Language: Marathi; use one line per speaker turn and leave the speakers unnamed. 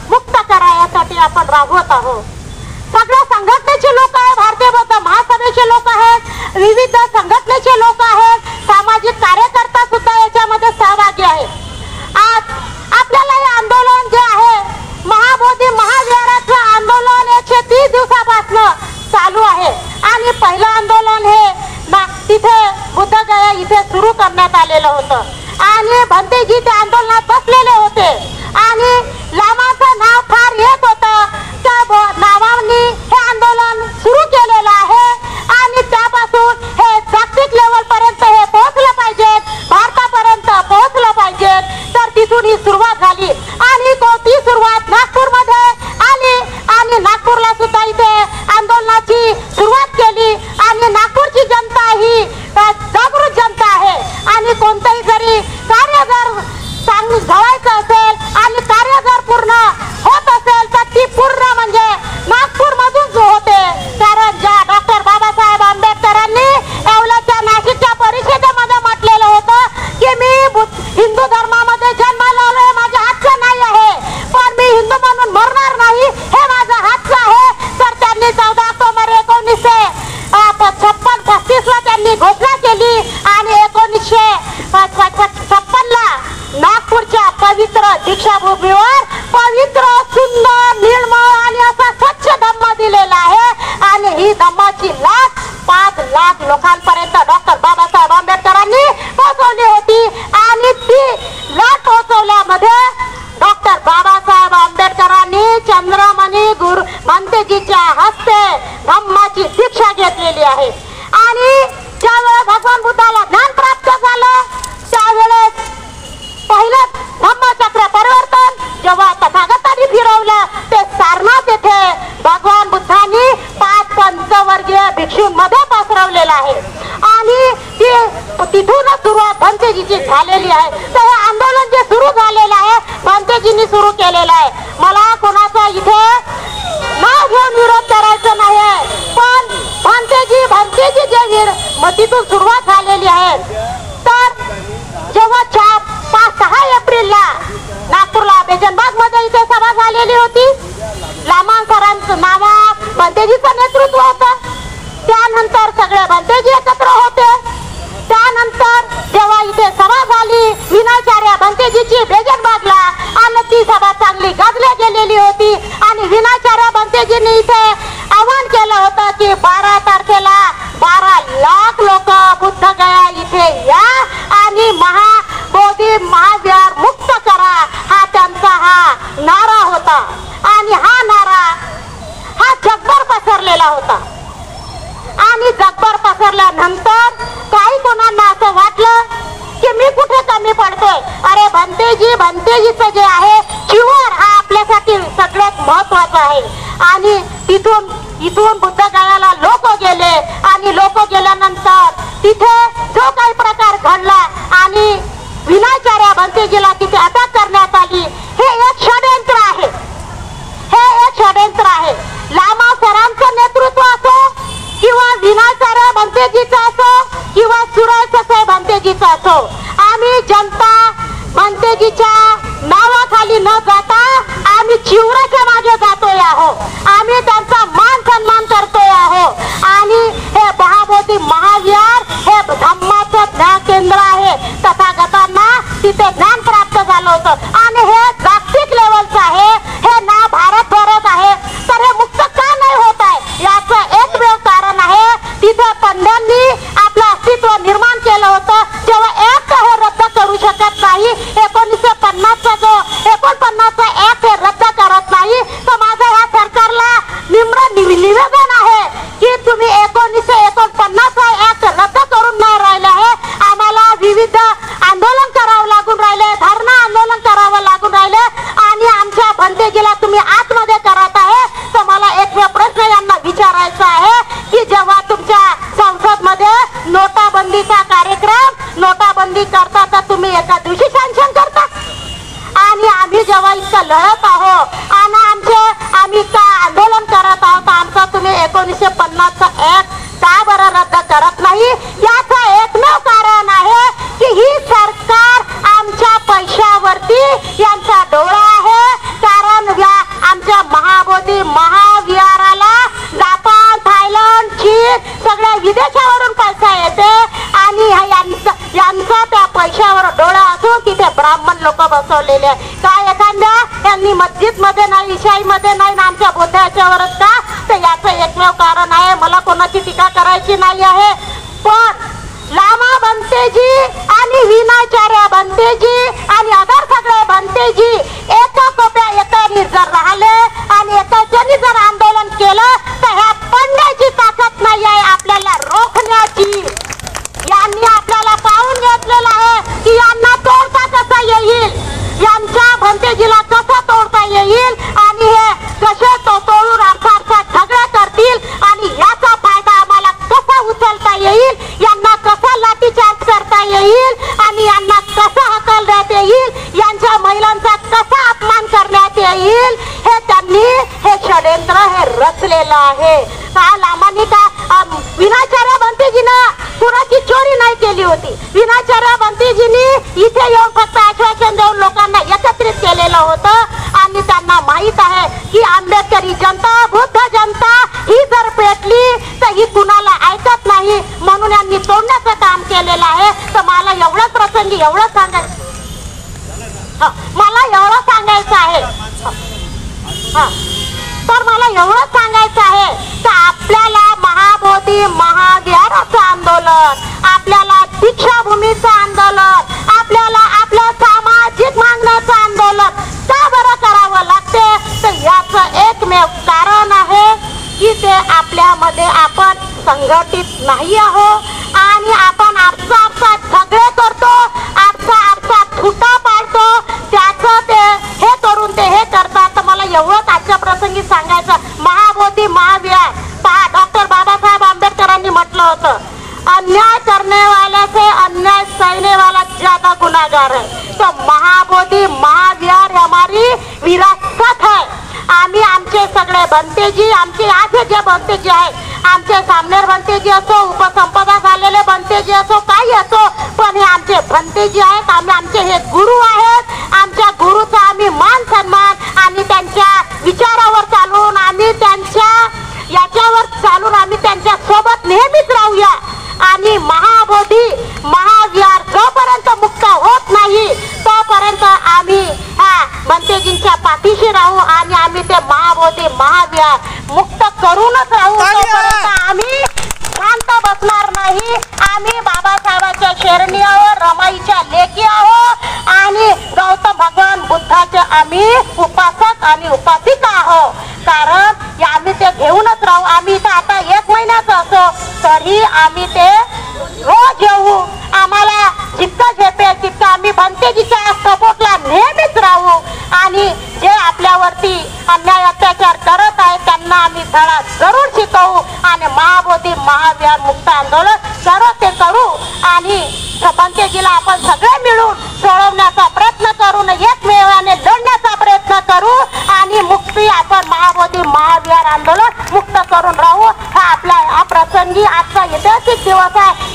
मुक्त करायसाठी आपण राबवत आहोत. सगळ्या संघटनेचे लोक आहेत, भारतीय बौद्ध महासभेचे लोक आहेत, विविध संघटनेचे लोक आहेत, सामाजिक कार्यकर्ता सुद्धा याच्यामध्ये सहभागी आहेत. आज आपल्याला हे आंदोलन जे आहे महाबोधी महाविहाराचं आंदोलन 130 दिवसापासून चालू आहे आणि पहिलं आंदोलन हे तिथे बुद्धगया इथे सुरू करण्यात आलेलं होतं आणि भंतेजी त्या आंदोलनात बसलेले होते आणि लामाचं नाव फार येत होतं. त्या नावांनी हे आंदोलन सुरू केलेलं आहे आणि त्यापासून हे जागतिक लेवल पर्यंत हे पोहोचलं पाहिजे, भारतापर्यंत पोहोचलं पाहिजे. तर तिथून ही सुरुवात झाली आणि ती सुरुवात नागपूरमध्ये आली आणि नागपूरला सुद्धा इथे आंदोलनाची सुरुवात केली आणि नागपूरची जनता ही जागृत जनता आहे आणि कोणतंही जरी कार्य जर जवळचं असेल आणि कार्य जर पूर्ण होत असेल तर ती पूर्ण म्हणजे नागपूर मधून होते. कारण ज्या डॉक्टर बाबासाहेब आंबेडकरांनी येवल्याच्या नाशिकच्या परिषदेमध्ये म्हटलेलं होतं की मी हिंदू धर्मामध्ये जन्माला आलोय, माझ्या हातचं नाही आहे पण मी हिंदू म्हणून मरणार नाही, हे माझं हातचं आहे. तर त्यांनी 14 ऑक्टोबर 1956 ला त्यांनी घोषणा केली आणि 1956 ला नागपूरच्या पवित्र दीक्षाभूमीवर पवित्र सुंदर निर्मळ आणि असा स्वच्छ धम्म दिलेला आहे आणि ही धम्माची लाट 5 लाख लोकांपर्यंत डॉक्टर बाबासाहेब आंबेडकरांनी पोहोचवली होती आणि ती लाट पोहोचवल्यामध्ये डॉक्टर बाबासाहेब आंबेडकरांनी चंद्रमणी गुरु भंतेजीच्या हस्ते धम्माची दीक्षा घेतलेली आहे आणि ज्यावेळेस भगवान बुद्धाला ज्ञान प्राप्त झालं त्यावेळेस पहिलं धम्मचक्र परिवर्तन जेव्हा तथागतांनी फिरवलं ते सारनाथ येथे भगवान बुद्धांनी 5 पंचवर्गीय भिक्षूंमध्ये पसरवलेलं आहे आणि तिथूनच सुरुवात भंतेजीची झालेली आहे. तर हे आंदोलन जे सुरू झालेलं आहे भंतेजींनी सुरू केलेलं आहे. मला कोणाचा इथे नाव घेऊन विरोध करायचा नाही आहे पण भंतेजी जे तिथून सुरुवात झालेली आहे. तर जेव्हा 5-6 एप्रिलला नागपूरला बेजनबाग मध्ये इथे सभा झालेली होती, लामा सरांचं नावा भंतेजीचं नेतृत्व होतं. त्यानंतर सगळे भंतेजी एकत्र होते. त्यानंतर जेव्हा इथे सभा झाली विनाचार्य भंतेजीची बेजनबागला आणि ती सभा चांगली गाजल्या गेलेली होती आणि विनाचार्य भंतेजींनी इथे आवाहन केलं होतं की 12 तारखेला 12 लाख लोक बुद्धगया इथे या आणि महाबोधी महाविहार मुक्त करा हा त्यांचा हा नारा होता आणि हा नारा हा जगभर पसरलेला होता. आणि जगभर पसरल्यानंतर काही कोणांना असं वाटलं की मी कुठे कमी पडतोय. अरे भंतेजीचं जे आहे चिवर हा आपल्यासाठी सगळ्यात महत्वाचा आहे आणि इथून बुद्धगयाला लोक गेले आणि लोक गेल्यानंतर तिथे जो काही प्रकार घडला आणि विनाचार्य भंतेजीला तिथे अटक करण्यात आली, हे एक षडयंत्र आहे. हे एक षडयंत्र आहे. लामा सरांचं नेतृत्व असो किंवा विनाचार्य भंतेजीचा असो किंवा सुरेश ससाई भंतेजीचा असो, आम्ही जनता भंतेजीच्या नावाखाली न जाता आम्ही चिवराच्या मागे जातोय आहो. आम्ही त्यांचा मान सन्मान करतोय आहो आणि हे महाबोधी महाविहार हे धम्माचं ज्ञान केंद्र आहे. तथागतांना तिथे ज्ञान प्राप्त झालं होतं आणि हे जागतिक लेवलचं आहे. हे ना भारतभरात आहे. तर हे मुक्त का नाही होत आहे याचं एकमेव कारण आहे तिथे पंड्यांनी आपलं अस्तित्व निर्माण केलं होतं. जेव्हा एक हे रद्द करू शकत नाही, 1950चा जो 49चा एक हे रद्द करत नाही, तर माझं ह्या सरकारला निम्र निवेदन आहे की तुम्ही 1949चा एक रद्द करून नाही राहिले आहे. आम्हाला विविध आंदोलन करावं लागून राहिले, धरणं आंदोलन करावं लागून राहिले आणि आमच्या भंतेजीला तुम्ही आतमध्ये करत आहे. तर मला एक प्रश्न यांना विचारायचा आहे की जेव्हा तुमच्या संसद मध्ये नोटाबंदीचा कार्यक्रम नोटाबंदी करता तर तुम्ही एका दिवशी सँक्शन करता आणि आम्ही जेव्हा इतकं लढत आहोत आणि आम्ही का आंदोलन करत आहोत आमचा तुम्ही 1950चा एक का बरं रद्द करत नाही. याचं एकमेव कारण आहे की ही सरकार आमच्या पैशावरती यांचा डोळा आहे. कारण आपल्यानी मस्जिद मध्ये नाही, ईशाई मध्ये नाही ना आमच्या बोध्याच्यावरच का? तर याचं एकमेव कारण आहे, मला कोणाची टीका करायची नाही आहे, पण लामा बनतेजी आणि विनाचार्य बनतेजी आणि अदर सगळे बनतेजी एका कोप्या एकानी जर राहिले आणि एकाच्यानी जर आंदोलन केलं तर ह्या पडण्याची ताकद नाही आहे आपल्याला रोखण्याची. यांनी आपल्याला पाहून घेतलेलं आहे की यांना तोडता कसा येईल, यांच्या भंतेजीला कसं तोडता येईल आणि हे कसे तोडून अर्थात झगडा करतील आणि याचा फायदा आम्हाला कसा उचलता येईल, यांना कसा लाठीचार्ज करता येईल आणि यांना कसा हकलण्यात येईल, यांच्या महिलांचा कसा अपमान करण्यात येईल, हे त्यांनी हे षडयंत्र हे रचलेलं आहे. लामानी का विनाचार्य बनतेजीनं कुणाची चोरी नाही केली होती. विनाचार्य बनतेजींनी इथे येऊन फक्त आश्वासन देऊन लोकांना एकत्रित केलेलं होतं आणि त्यांना माहित आहे की आंबेडकरी जनता, बुद्ध जनता ही जर पेटली तर ही कुणाला ऐकत नाही, म्हणून यांनी तोडण्याचं काम केलेलं आहे. तर मला एवढंच प्रसंगी एवढं सांगायचं आहे तर मला एवढं सांगायचं आहे की आपल्याला महाबोधी महाविहाराचं आंदोलन, आपल्याला दीक्षाभूमीचं आंदोलन, आपल्याला आपल्या सामाजिक मागण्याचं आंदोलन का बरं करावं लागते? तर याचं एकमेव कारण आहे की ते आपल्यामध्ये आपण संघटित नाही आहोत आणि आपण आपसा झगडे करतो, आपसा फुटा पाडतो, त्याचं ते हे करून ते हे करतात. तर मला एवढंच आजच्या प्रसंगी सांगायचं, महाबोधी महाविहार पहा, डॉक्टर बाबासाहेब आंबेडकरांनी म्हटलं होतं, अन्याय करने वाले से अन्याय सहने वाला ज्यादा गुनाहगार है. तो महाबोधी महाविहार हमारी विरासत है. आम्ही आमचे सगळे बनतेजी, आमचे आज जे बनतेजी आहे, आमचे सामनेर बनतेजी असो, उपसंपदा झालेले बनतेजी असो, काही असो, पण हे आमचे बनतेजी आहेत. आमचे हे गुरु आहेत. आमच्या गुरुचा आम्ही मान सन्मान आणि त्यांच्या विचारावर चालून आम्ही त्यांच्या याच्यावर चालून आम्ही त्यांच्या सोबत नेहमीच राहूया आणि महाबोधी महाविहार जोपर्यंत मुक्त होत नाही तोपर्यंत आम्ही ह्या बनतेजींच्या पाठीशी राहू आणि आम्ही ते महाबोधी महाविहार मुक्त करूनच राहू. तोपर्यंत आम्ही शांत बसणार नाही. आम्ही बाबासाहेबांच्या शरणी आहोत, रमाईच्या लेकी आहोत आणि गौतम भगवान बुद्धाचे आम्ही उपासक आणि उपासिका आहोत. कारण आम्ही ते घेऊनच राहू. आम्ही इथं आता 1 महिन्याचं असो तरी आम्ही ते रोज येऊ. आम्हाला जितकं झेपेल तितकं आम्ही बनतेजीच्या सपोर्टला नेहमीच राहू आणि जे आपल्यावरती अन्याय अत्याचार करत आहेत त्यांना आम्ही धडा जरूर शिकवू आणि महाबोधी महाविहार मुक्त आंदोलन सर्व ते करू आणि बनतेजीला आपण सगळे मिळून सोडवण्याचा प्रयत्न करून एकमेवाने लढण्याचा प्रयत्न करू आणि मुक्ती आपण महाबोधी महाविहार आंदोलन मुक्त करून राहू. हा आपला हा प्रसंगी आजचा ऐतिहासिक दिवस आहे.